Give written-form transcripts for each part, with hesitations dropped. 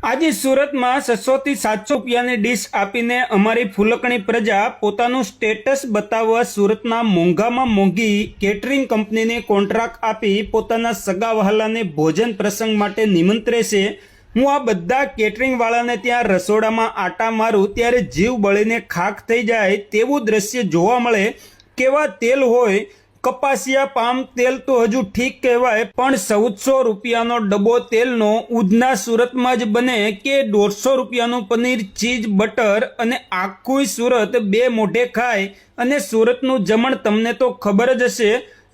આજે સુરતમાં 600 થી 700 રૂપિયાની ડીશ આપીને અમારી ફૂલકણી પ્રજા પોતાનું સ્ટેટસ બતાવવા સુરતના મોંઘામાં મોંઘી કેટરિંગ કંપનીને કોન્ટ્રાક્ટ આપી પોતાના સગા વહાલાને ભોજન પ્રસંગ માટે નિમંત્રે છે। હું આ બધા કેટરિંગ વાળાને ત્યાં રસોડામાં આટા મારું ત્યારે જીવ બળીને ખાખ થઈ જાય તેવું દ્રશ્ય જોવા મળે। કેવા તેલ હોય, કપાસિયા પામ તેલ તો હજુ ઠીક કહેવાય, પણ 1400 રૂપિયાનો ડબ્બો તેલનો ઉધના સુરતમાં જ બને કે 150 રૂપિયાનું પનીર, ચીઝ, બટર અને આખું સુરત બે મોઢે ખાય। અને સુરતનું જમણ તમને તો ખબર જ હશે।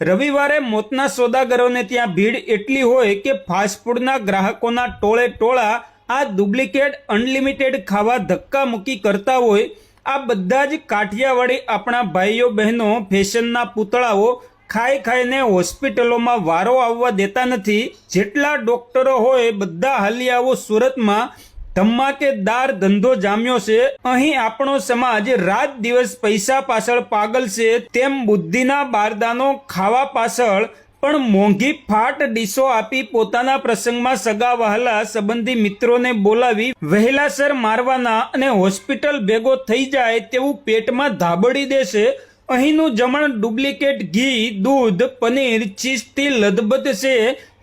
રવિવારે મોતના સોદાગરોને ત્યાં ભીડ એટલી હોય કે ફાસ્ટફૂડના ગ્રાહકોના ટોળે ટોળા આ ડુપ્લિકેટ અનલિમિટેડ ખાવા ધક્કા મૂકી કરતા હોય। આ બધા જ કાઠિયાવાડી આપણા ભાઈઓ બહેનો ફેશનના પૂતળાઓ ખાઈ ખાઈને હોસ્પિટલોમાં વારો આવવા દેતા નથી। જેટલા ડોક્ટરો હોય બધા હાલી આવો સુરતમાં, ધમાકેદાર ધંધો જામ્યો છે। અહીં આપણો સમાજ રાત દિવસ પૈસા પાછળ પાગલ છે, તેમ બુદ્ધિના બારદાનો ખાવા પાછળ પણ મોંઘી ફાટ ડીશો આપી પોતાના પ્રસંગમાં સગા વહાલા સંબંધી મિત્રોને બોલાવી વહેલાસર મારવાના અને હોસ્પિટલ ભેગો થઈ જાય તેવું પેટમાં ધાબડી દેશે। અહીંનું જમણ ડુપ્લિકેટ ઘી, દૂધ, પનીર, ચીઝથી લથબથ છે।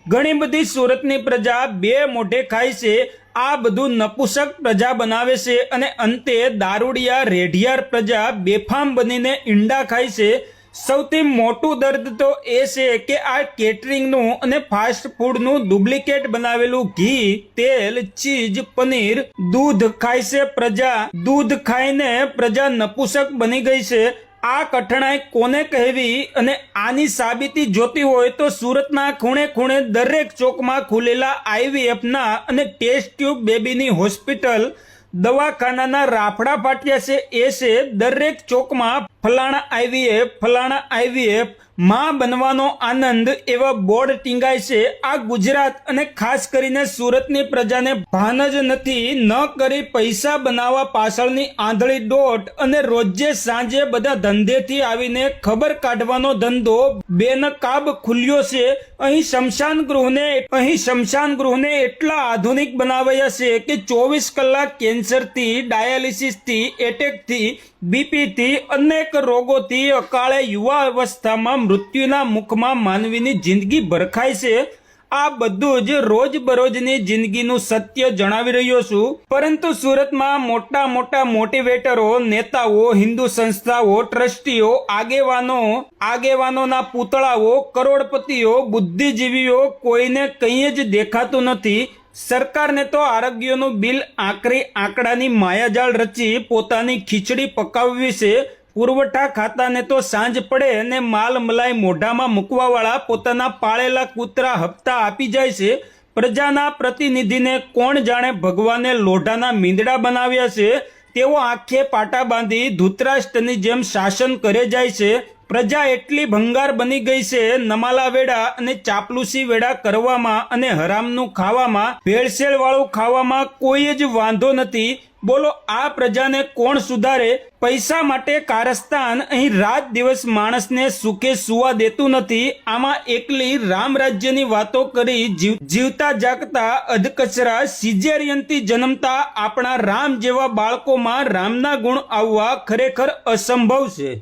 ઘણી બધી સુરતની પ્રજા બે મોઢે ખાય છે। આ બધું નપુસક પ્રજા બનાવે છે અને અંતે દારૂડિયા રેઢિયાર પ્રજા બેફામ બનીને ઈંડા ખાય છે। સૌથી મોટું દર્દ તો એ છે કે આ કેટરિંગનું અને ફાસ્ટ ફૂડનું ડુપ્લિકેટ બનાવેલું ઘી, તેલ, ચીઝ, પનીર, દૂધ ખાય છે પ્રજા। દૂધ ખાઈને પ્રજા નપુસક બની ગઈ છે। આ કઠણાઈ કોને કહેવી? અને આની સાબિતી જોતી હોય તો સુરતના ખૂણે ખૂણે દરેક ચોકમાં ખુલેલા IVFના અને ટેસ્ટ ટ્યુબ બેબીની હોસ્પિટલ, દવાખાનાના રાફડા ફાટ્યા છે એ છે। દરેક ચોકમાં ફલાણા IVF, ફલાણા IVF, માં બનવાનો આનંદ એવા બોર્ડ ટીંગાય છે। આ ગુજરાત અને ખાસ કરીને સુરતની પ્રજાને ભાન જ નથી, ન કરી પૈસા બનાવવા પાછળની આંધળી દોટ અને રોજે સાંજે બધા ધંધેથી આવીને ખબર કાઢવાનો ધંધો બેનકાબ ખુલ્યો છે। અહીં શમશાન ગૃહને એટલા આધુનિક બનાવાયા છે કે 24 કલાક કેન્સરથી, ડાયાલિસિસથી, એટેકથી, બીપીથી, અનેક રોગોથી અકાળે યુવા અવસ્થામાં મૃત્યુના મુખમાં માનવીની જિંદગી ભરખાય છે। આ બધું જ રોજબરોજની જિંદગીનું સત્ય જણાવી રહ્યો છું। પરંતુ સુરતમાં મોટા મોટા મોટિવેટરો, નેતાઓ, હિન્દુ સંસ્થાઓ, ટ્રસ્ટીઓ, આગેવાનોના પૂતળાઓ, કરોડપતિઓ, બુદ્ધિજીવીઓ કોઈને કંઈ જ દેખાતું નથી। સરકારને તો આરોગ્યનું બિલ આકરી આંકડાની માયાજાળ રચી પોતાની ખીચડી પકાવવી છે। પુરવઠા ખાતાને તો સાંજ પડે અને માલ મલાઈ મોઢામાં મૂકવાવાળા પોતાના પાળેલા કૂતરા હપ્તા આપી જાય છે। પ્રજાના પ્રતિનિધિને કોણ જાણે ભગવાને લોઢાના મીંદડા બનાવ્યા છે તેઓ આંખે પાટા બાંધી ધૂતરાષ્ટ્રની જેમ શાસન કરે જાય છે। પ્રજા એટલી ભંગાર બની ગઈ છે, નમાલા વેડા અને ચાપલુસી વેડા કરવામાં અને હરામનું ખાવામાં, ભેળસેળ વાળું ખાવામાં કોઈ જ વાંધો નથી। બોલો આ પ્રજાને કોણ સુધારે? પૈસા માટે કારસ્તાન અહીં રાત દિવસ માણસને સુખે સુવા દેતું નથી। આમાં એકલી રામ રાજ્યની વાતો કરી જીવતા જાગતા અધકચરા સિઝેરિયનથી જન્મતા આપણા રામ જેવા બાળકોમાં રામના ગુણ આવવા ખરેખર અસંભવ છે।